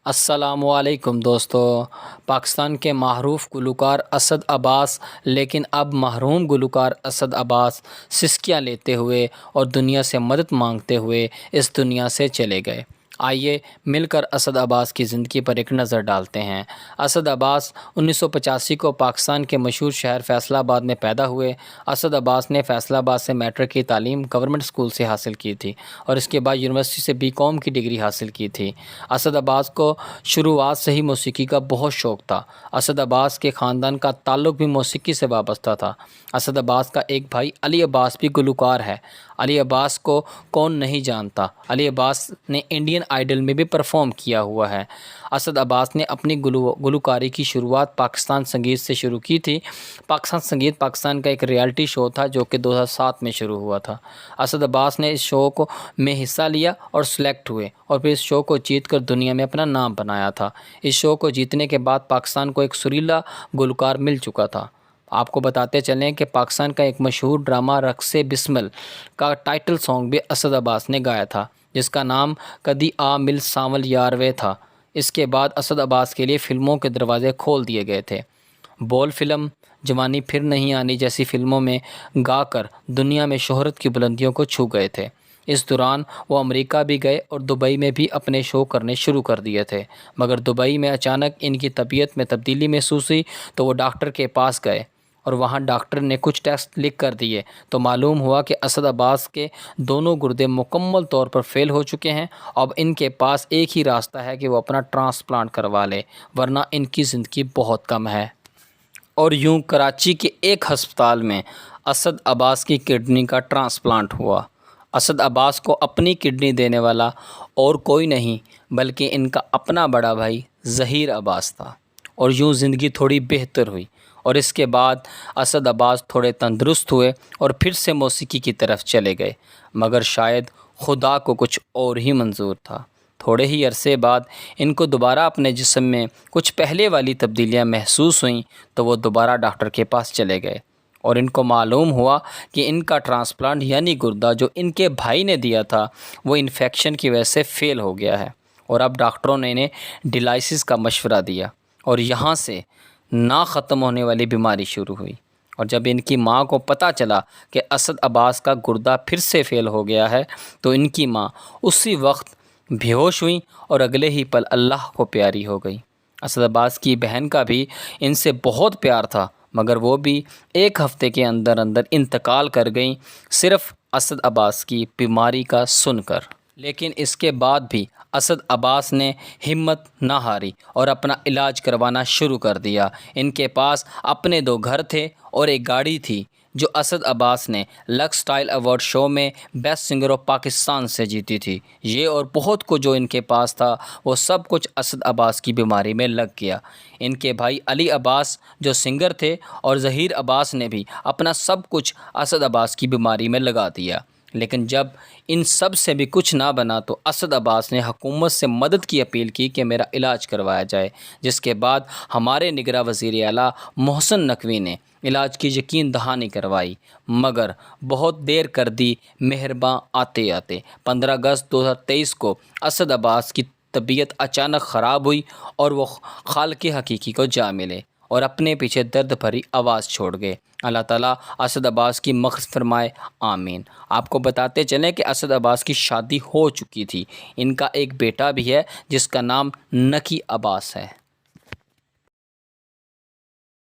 السلام علیکم دوستو۔ پاکستان کے معروف گلوکار اسد عباس لیکن اب محروم گلوکار اسد عباس سسکیاں لیتے ہوئے اور دنیا سے مدد مانگتے ہوئے اس دنیا سے چلے گئے۔ آئیے مل کر اسد عباس کی زندگی پر ایک نظر ڈالتے ہیں۔ اسد عباس 1985 کو پاکستان کے مشہور شہر فیصل آباد میں پیدا ہوئے۔ اسد عباس نے فیصل آباد سے میٹرک کی تعلیم گورنمنٹ اسکول سے حاصل کی تھی اور اس کے بعد یونیورسٹی سے BCom کی ڈگری حاصل کی تھی۔ اسد عباس کو شروعات سے ہی موسیقی کا بہت شوق تھا۔ اسد عباس کے خاندان کا تعلق بھی موسیقی سے وابستہ تھا۔ اسد عباس کا ایک بھائی علی عباس بھی گلوکار ہے۔ علی عباس کو کون نہیں جانتا۔ علی عباس نے انڈین آئیڈل میں بھی پرفارم کیا ہوا ہے۔ اسد عباس نے اپنی گلوکاری کی شروعات پاکستان سنگیت سے شروع کی تھی۔ پاکستان سنگیت پاکستان کا ایک ریالٹی شو تھا جو کہ 2007 میں شروع ہوا تھا۔ اسد عباس نے اس شو میں حصہ لیا اور سلیکٹ ہوئے اور پھر اس شو کو جیت کر دنیا میں اپنا نام بنایا تھا۔ اس شو کو جیتنے کے بعد پاکستان کو ایک سریلا گلوکار مل چکا تھا۔ آپ کو بتاتے چلیں کہ پاکستان کا ایک مشہور ڈرامہ رقص بسمل کا ٹائٹل سانگ بھی اسد عباس نے گایا تھا جس کا نام کدی آ مل سانول یار وے تھا۔ اس کے بعد اسد عباس کے لیے فلموں کے دروازے کھول دیے گئے تھے۔ بول فلم، جوانی پھر نہیں آنی جیسی فلموں میں گا کر دنیا میں شہرت کی بلندیوں کو چھو گئے تھے۔ اس دوران وہ امریکہ بھی گئے اور دبئی میں بھی اپنے شو کرنے شروع کر دیے تھے، مگر دبئی میں اچانک ان کی طبیعت میں تبدیلی محسوس ہوئی تو وہ ڈاکٹر کے پاس گئے اور وہاں ڈاکٹر نے کچھ ٹیسٹ لکھ کر دیے تو معلوم ہوا کہ اسد عباس کے دونوں گردے مکمل طور پر فیل ہو چکے ہیں۔ اب ان کے پاس ایک ہی راستہ ہے کہ وہ اپنا ٹرانسپلانٹ کروا لے ورنہ ان کی زندگی بہت کم ہے۔ اور یوں کراچی کے ایک ہسپتال میں اسد عباس کی کڈنی کا ٹرانسپلانٹ ہوا۔ اسد عباس کو اپنی کڈنی دینے والا اور کوئی نہیں بلکہ ان کا اپنا بڑا بھائی ظہیر عباس تھا۔ اور یوں زندگی تھوڑی بہتر ہوئی اور اس کے بعد اسد عباس تھوڑے تندرست ہوئے اور پھر سے موسیقی کی طرف چلے گئے، مگر شاید خدا کو کچھ اور ہی منظور تھا۔ تھوڑے ہی عرصے بعد ان کو دوبارہ اپنے جسم میں کچھ پہلے والی تبدیلیاں محسوس ہوئیں تو وہ دوبارہ ڈاکٹر کے پاس چلے گئے اور ان کو معلوم ہوا کہ ان کا ٹرانسپلانٹ یعنی گردہ جو ان کے بھائی نے دیا تھا وہ انفیکشن کی وجہ سے فیل ہو گیا ہے اور اب ڈاکٹروں نے انہیں ڈیالائسس کا مشورہ دیا اور یہاں سے نہ ختم ہونے والی بیماری شروع ہوئی۔ اور جب ان کی ماں کو پتہ چلا کہ اسد عباس کا گردہ پھر سے فیل ہو گیا ہے تو ان کی ماں اسی وقت بے ہوش ہوئیں اور اگلے ہی پل اللہ کو پیاری ہو گئی۔ اسد عباس کی بہن کا بھی ان سے بہت پیار تھا مگر وہ بھی ایک ہفتے کے اندر انتقال کر گئیں صرف اسد عباس کی بیماری کا سن کر۔ لیکن اس کے بعد بھی اسد عباس نے ہمت نہ ہاری اور اپنا علاج کروانا شروع کر دیا۔ ان کے پاس اپنے 2 گھر تھے اور ایک گاڑی تھی جو اسد عباس نے لکس اسٹائل ایوارڈ شو میں بیسٹ سنگر آف پاکستان سے جیتی تھی۔ یہ اور بہت کچھ جو ان کے پاس تھا وہ سب کچھ اسد عباس کی بیماری میں لگ گیا۔ ان کے بھائی علی عباس جو سنگر تھے اور ظہیر عباس نے بھی اپنا سب کچھ اسد عباس کی بیماری میں لگا دیا۔ لیکن جب ان سب سے بھی کچھ نہ بنا تو اسد عباس نے حکومت سے مدد کی اپیل کی کہ میرا علاج کروایا جائے، جس کے بعد ہمارے نگراں وزیر اعلیٰ محسن نقوی نے علاج کی یقین دہانی کروائی مگر بہت دیر کر دی مہرباں آتے آتے۔ 15 اگست 2023 کو اسد عباس کی طبیعت اچانک خراب ہوئی اور وہ خالق حقیقی کو جا ملے اور اپنے پیچھے درد بھری آواز چھوڑ گئے۔ اللہ تعالیٰ اسد عباس کی مغفرت فرمائے، آمین۔ آپ کو بتاتے چلیں کہ اسد عباس کی شادی ہو چکی تھی۔ ان کا ایک بیٹا بھی ہے جس کا نام نکی عباس ہے۔